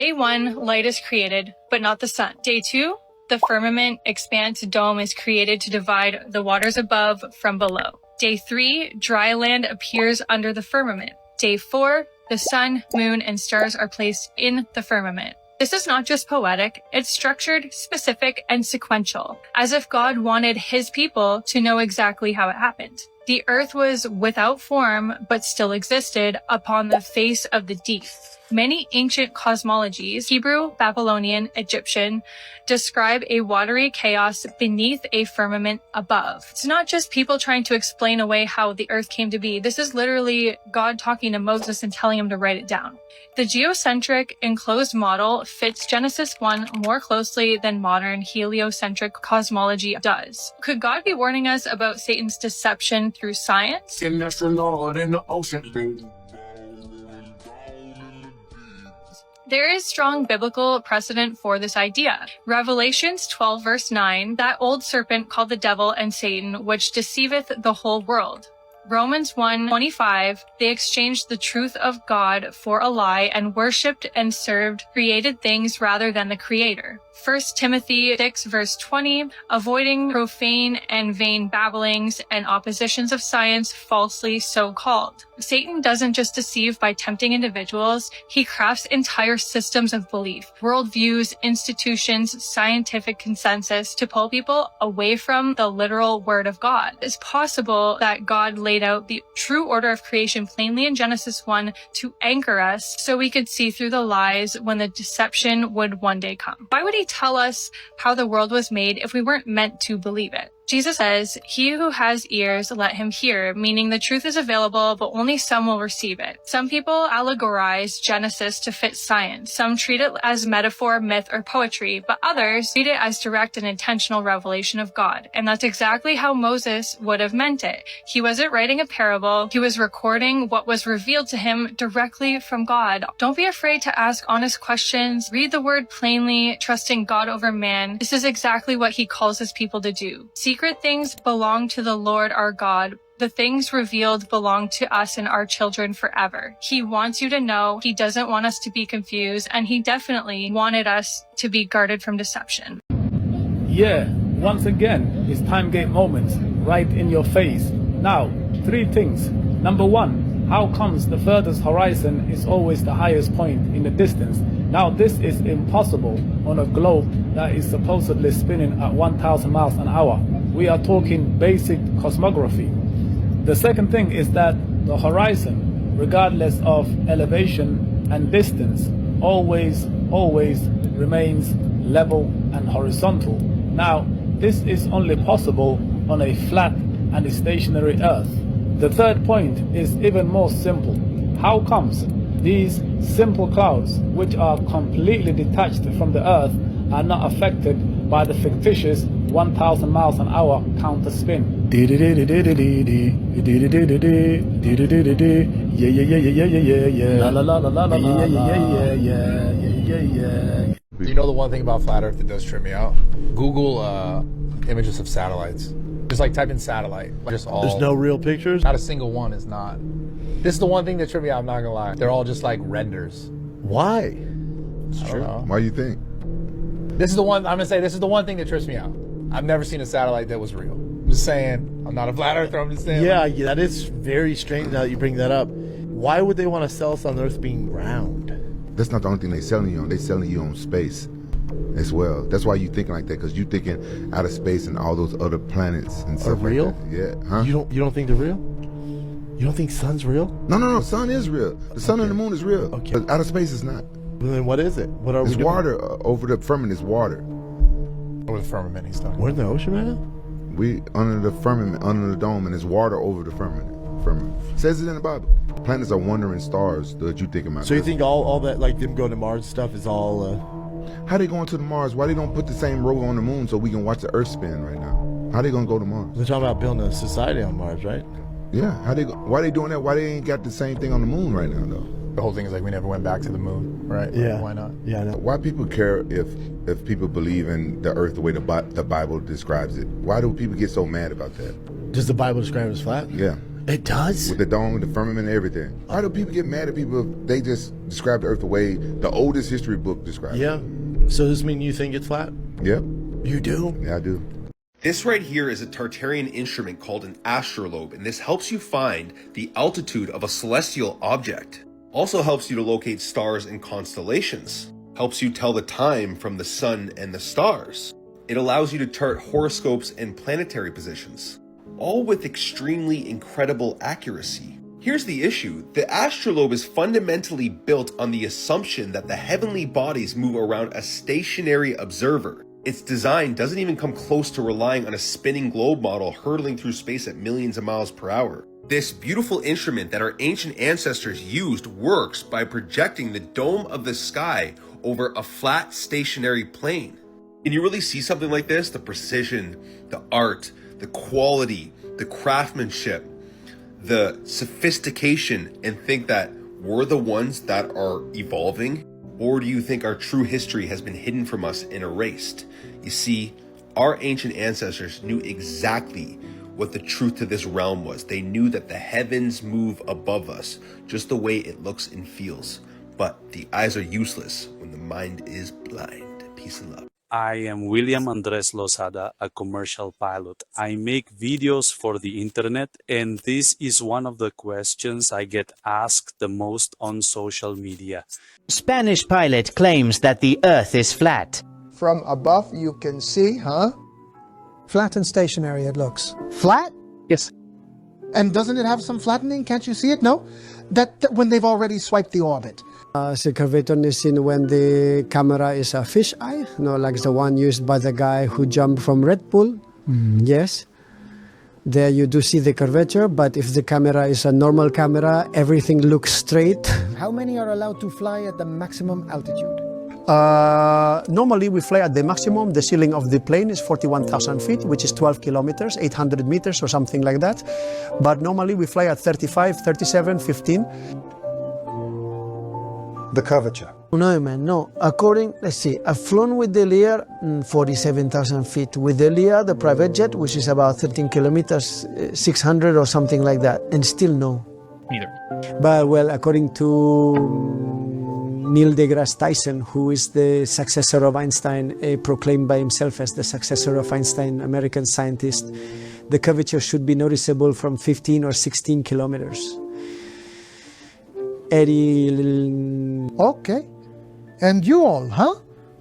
Day 1, light is created, but not the sun. Day 2, the firmament expanse dome is created to divide the waters above from below. Day 3, dry land appears under the firmament. Day 4, the sun, moon, and stars are placed in the firmament. This is not just poetic, it's structured, specific, and sequential, as if God wanted his people to know exactly how it happened. The earth was without form, but still existed upon the face of the deep. Many ancient cosmologies, Hebrew, Babylonian, Egyptian, describe a watery chaos beneath a firmament above. It's not just people trying to explain away how the earth came to be. This is literally God talking to Moses and telling him to write it down. The geocentric enclosed model fits Genesis 1 more closely than modern heliocentric cosmology does. Could God be warning us about Satan's deception through science? And that's the Lord in the ocean. There is strong biblical precedent for this idea. Revelations 12 verse 9, that old serpent called the devil and Satan, which deceiveth the whole world. Romans 1:25, they exchanged the truth of God for a lie and worshipped and served created things rather than the Creator. 1 Timothy 6 verse 20, avoiding profane and vain babblings and oppositions of science falsely so called. Satan doesn't just deceive by tempting individuals, he crafts entire systems of belief, worldviews, institutions, scientific consensus to pull people away from the literal word of God. It's possible that God laid out the true order of creation plainly in Genesis 1 to anchor us so we could see through the lies when the deception would one day come. Why would he tell us how the world was made if we weren't meant to believe it? Jesus says, he who has ears, let him hear, meaning the truth is available, but only some will receive it. Some people allegorize Genesis to fit science. Some treat it as metaphor, myth, or poetry, but others read it as direct and intentional revelation of God. And that's exactly how Moses would have meant it. He wasn't writing a parable. He was recording what was revealed to him directly from God. Don't be afraid to ask honest questions. Read the word plainly, trusting God over man. This is exactly what he calls his people to do. Secret things belong to the Lord our God. The things revealed belong to us and our children forever. He wants you to know. He doesn't want us to be confused, and he definitely wanted us to be guarded from deception. Yeah, once again, it's time gate moments right in your face. Now, 3 things. Number 1, how comes the furthest horizon is always the highest point in the distance? Now, this is impossible on a globe that is supposedly spinning at 1,000 miles an hour. We are talking basic cosmography. The second thing is that the horizon, regardless of elevation and distance, always remains level and horizontal. Now, this is only possible on a flat and stationary Earth. The third point is even more simple. How comes these simple clouds, which are completely detached from the Earth, are not affected by the fictitious 1,000 miles an hour counter spin? You know the one thing about flat Earth that does trip me out? Google images of satellites. Just like type in satellite. Just all. There's no real pictures? Not a single one is not. This is the one thing that tripped me out, I'm not gonna lie. They're all just like renders. Why? It's true. Why do you think? This is the one, I'm gonna say this is the one thing that trips me out. I've never seen a satellite that was real. I'm just saying, I'm not a flat earther, I'm just saying. Yeah, that is very strange now that you bring that up. Why would they want to sell us on Earth being round? That's not the only thing they're selling you on. They're selling you on space as well. That's why you're thinking like that, because you're thinking out of space and all those other planets and stuff real? like that. Yeah. Huh? You don't think they're real? You don't think sun's real? No. Sun is real. The sun and the moon is real. Okay. But outer space is not. Well, then what is it? What are we It's doing? water. Over the firmament is water. Over the firmament he's talking. We're in the ocean right now? We under the firmament, under the dome, and there's water over the firmament. It says it in the Bible. Planets are wandering stars that you think about. So you think all that, like them going to Mars stuff is all... How they going to the Mars? Why they don't put the same rover on the moon so we can watch the Earth spin right now? How they gonna go to Mars? They're talking about building a society on Mars, right? Yeah. Why they doing that? Why they ain't got the same thing on the moon right now though? The whole thing is like we never went back to the moon, right? Yeah. Why not? Yeah, I know. Why people care if people believe in the Earth the way the Bible describes it? Why do people get so mad about that? Does the Bible describe it as flat? Yeah. It does? With the dome, the firmament, and everything. Why do people get mad at people if they just describe the Earth the way the oldest history book describes it? Yeah. So does this mean you think it's flat? Yep. You do? Yeah, I do. This right here is a Tartarian instrument called an astrolabe, and this helps you find the altitude of a celestial object. Also helps you to locate stars and constellations. Helps you tell the time from the sun and the stars. It allows you to chart horoscopes and planetary positions, all with extremely incredible accuracy. Here's the issue. The astrolabe is fundamentally built on the assumption that the heavenly bodies move around a stationary observer. Its design doesn't even come close to relying on a spinning globe model hurtling through space at millions of miles per hour. This beautiful instrument that our ancient ancestors used works by projecting the dome of the sky over a flat stationary plane. Can you really see something like this? The precision, the art, the quality, the craftsmanship, the sophistication, and think that we're the ones that are evolving? Or do you think our true history has been hidden from us and erased? You see, our ancient ancestors knew exactly what the truth to this realm was. They knew that the heavens move above us, just the way it looks and feels. But the eyes are useless when the mind is blind. Peace and love. I am William Andres Lozada, a commercial pilot. I make videos for the internet, and this is one of the questions I get asked the most on social media. Spanish pilot claims that the Earth is flat. From above you can see, huh? Flat and stationary it looks. Flat? Yes. And doesn't it have some flattening? Can't you see it? No? That when they've already swiped the orbit. The curvature is seen when the camera is a fish eye, like the one used by the guy who jumped from Red Bull. Yes. There you do see the curvature, but if the camera is a normal camera, everything looks straight. How many are allowed to fly at the maximum altitude? Normally we fly at the maximum. The ceiling of the plane is 41,000 feet, which is 12 kilometers, 800 meters or something like that. But normally we fly at 35, 37, 15. The curvature. No, man, no. Let's see, I've flown with the Lear 47,000 feet. With the Lear, the private jet, which is about 13 kilometers, 600 or something like that, and still no. Neither. But, well, according to Neil deGrasse Tyson, who is the successor of Einstein, proclaimed by himself as the successor of Einstein, American scientist, the curvature should be noticeable from 15 or 16 kilometers. Okay. And you all, huh?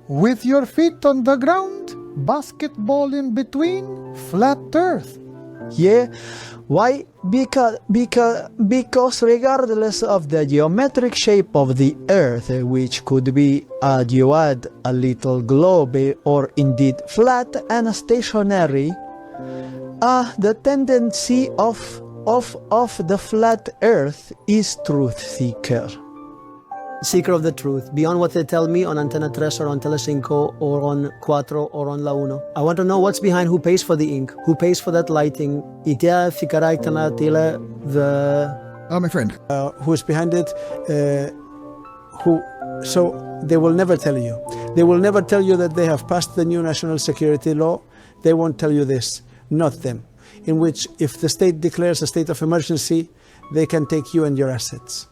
With your feet on the ground, basketball in between, flat earth. Yeah. Why? Because regardless of the geometric shape of the earth, which could be a duad, a little globe, or indeed flat and stationary, the tendency of the flat earth is truth seeker. Seeker of the truth, beyond what they tell me on Antena 3 or on Telecinco or on Cuatro or on La Uno. I want to know what's behind, who pays for the ink, who pays for that lighting. My friend. Who's behind it, so they will never tell you. They will never tell you that they have passed the new national security law. They won't tell you this, not them. In which, if the state declares a state of emergency, they can take you and your assets.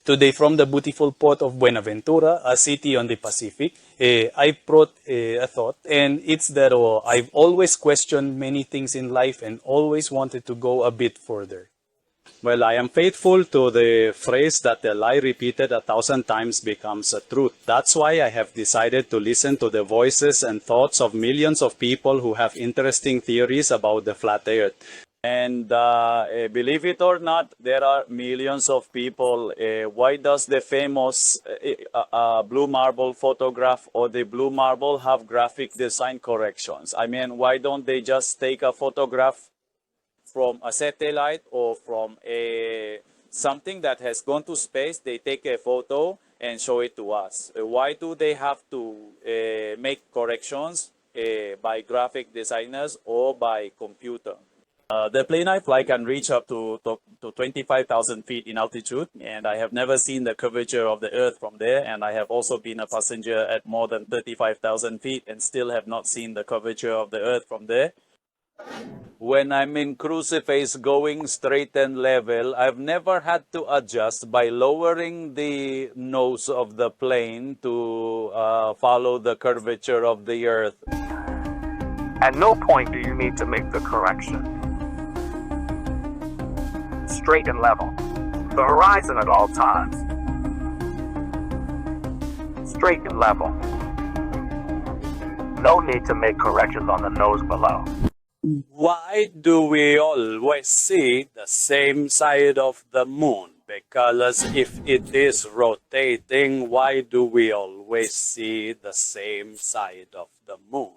Today, from the beautiful port of Buenaventura, a city on the Pacific, I brought a thought, and it's that I've always questioned many things in life and always wanted to go a bit further. Well, I am faithful to the phrase that a lie repeated 1,000 times becomes a truth. That's why I have decided to listen to the voices and thoughts of millions of people who have interesting theories about the flat earth. And believe it or not, there are millions of people. Why does the famous blue marble photograph or the blue marble have graphic design corrections? I mean, why don't they just take a photograph from a satellite or from something that has gone to space? They take a photo and show it to us. Why do they have to make corrections by graphic designers or by computer? The plane I fly can reach up to 25,000 feet in altitude, and I have never seen the curvature of the Earth from there, and I have also been a passenger at more than 35,000 feet and still have not seen the curvature of the Earth from there. When I'm in crucifix going straight and level, I've never had to adjust by lowering the nose of the plane to follow the curvature of the earth. At no point do you need to make the correction. Straight and level. The horizon at all times. Straight and level. No need to make corrections on the nose below. Why do we always see the same side of the moon? Because if it is rotating, why do we always see the same side of the moon?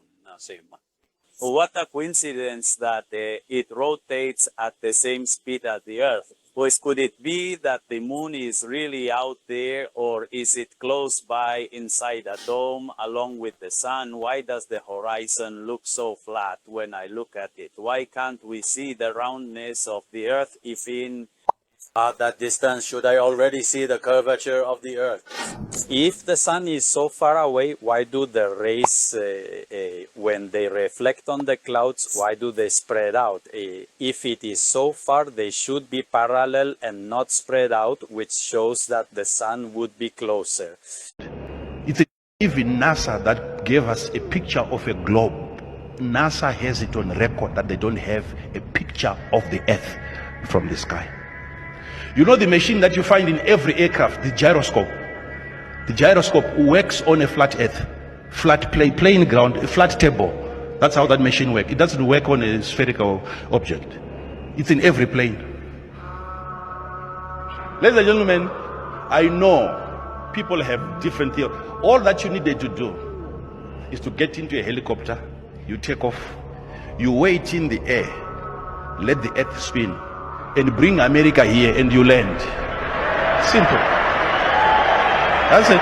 What a coincidence that it rotates at the same speed as the Earth. Pues could it be that the moon is really out there, or is it close by inside a dome along with the sun? Why does the horizon look so flat when I look at it? Why can't we see the roundness of the Earth if in at that distance should I already see the curvature of the Earth? If the sun is so far away, why do the rays, when they reflect on the clouds, why do they spread out? If it is so far, they should be parallel and not spread out, which shows that the sun would be closer. It's even NASA that gave us a picture of a globe. NASA has it on record that they don't have a picture of the Earth from the sky. You know the machine that you find in every aircraft, the gyroscope. The gyroscope works on a flat earth, flat plane ground, a flat table. That's how that machine works. It doesn't work on a spherical object. It's in every plane. Ladies and gentlemen, I know people have different theories. All that you needed to do is to get into a helicopter, you take off, you wait in the air, let the earth spin, and bring America here and you land. Simple. That's it.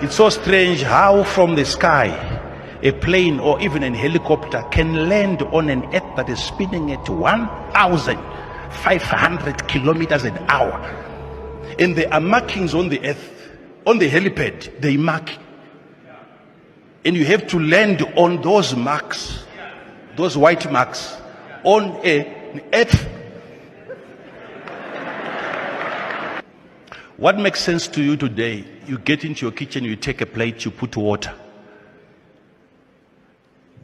It's so strange how from the sky a plane or even a helicopter can land on an earth that is spinning at 1,500 kilometers an hour. And there are markings on the earth, on the helipad, they mark. And you have to land on those marks, those white marks, on an earth. What makes sense to you today? You get into your kitchen, you take a plate, you put water.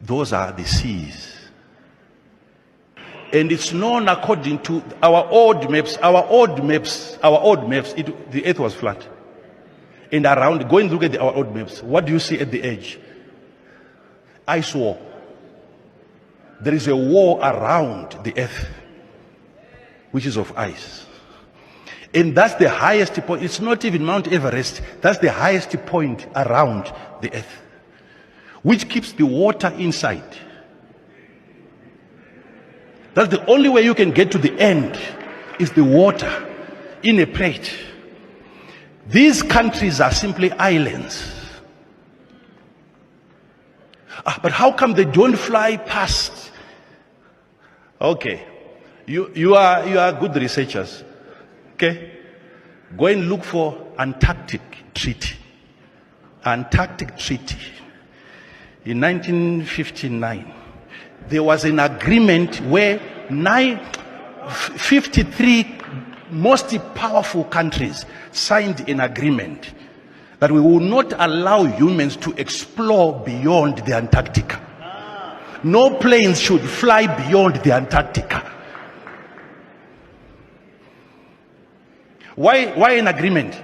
Those are the seas. And it's known according to our old maps, the earth was flat. And around, go and look at our old maps. What do you see at the edge? Ice wall. There is a wall around the earth, which is of ice. And that's the highest point. It's not even Mount Everest. That's the highest point around the earth, which keeps the water inside. That's the only way you can get to the end, is the water in a plate. These countries are simply islands. But how come they don't fly past? Okay, you are good researchers. Okay, go and look for Antarctic Treaty. Antarctic Treaty. In 1959, there was an agreement where 53 most powerful countries signed an agreement that we will not allow humans to explore beyond the Antarctica. No planes should fly beyond the Antarctica. Why an agreement?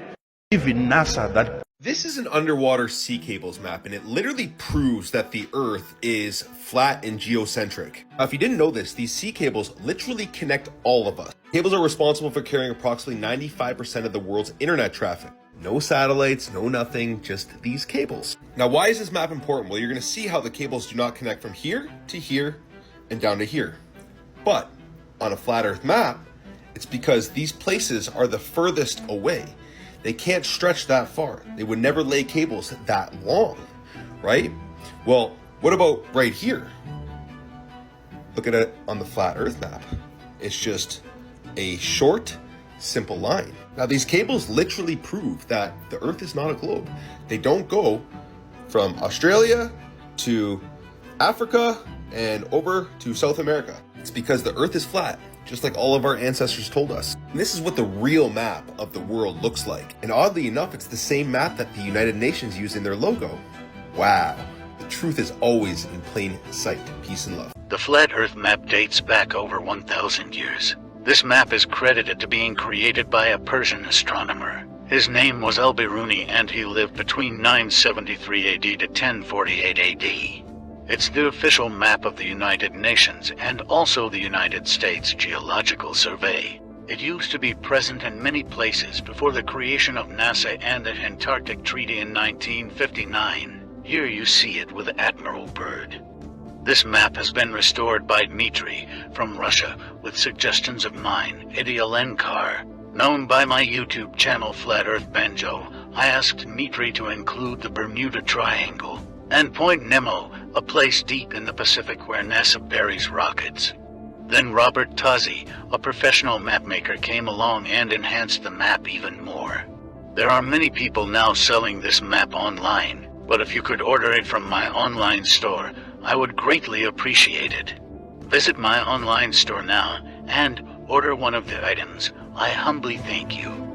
Even NASA that. This is an underwater sea cables map, and it literally proves that the Earth is flat and geocentric. Now, if you didn't know this, these sea cables literally connect all of us. Cables are responsible for carrying approximately 95% of the world's internet traffic. No satellites, no nothing, just these cables. Now, why is this map important? Well, you're going to see how the cables do not connect from here to here and down to here. But on a flat Earth map, it's because these places are the furthest away. They can't stretch that far. They would never lay cables that long, right? Well, what about right here? Look at it on the flat Earth map. It's just a short, simple line. Now, these cables literally prove that the Earth is not a globe. They don't go from Australia to Africa and over to South America. It's because the Earth is flat, just like all of our ancestors told us. And this is what the real map of the world looks like. And oddly enough, it's the same map that the United Nations use in their logo. Wow. The truth is always in plain sight. Peace and love. The Flat Earth map dates back over 1,000 years. This map is credited to being created by a Persian astronomer. His name was Al-Biruni and he lived between 973 AD to 1048 AD. It's the official map of the United Nations and also the United States Geological Survey. It used to be present in many places before the creation of NASA and the Antarctic Treaty in 1959. Here you see it with Admiral Byrd. This map has been restored by Dmitry from Russia with suggestions of mine, Eddie Alenkar. Known by my YouTube channel Flat Earth Banjo, I asked Dmitry to include the Bermuda Triangle and Point Nemo, a place deep in the Pacific where NASA buries rockets. Then Robert Tozzi, a professional mapmaker, came along and enhanced the map even more. There are many people now selling this map online, but if you could order it from my online store, I would greatly appreciate it. Visit my online store now and order one of the items. I humbly thank you.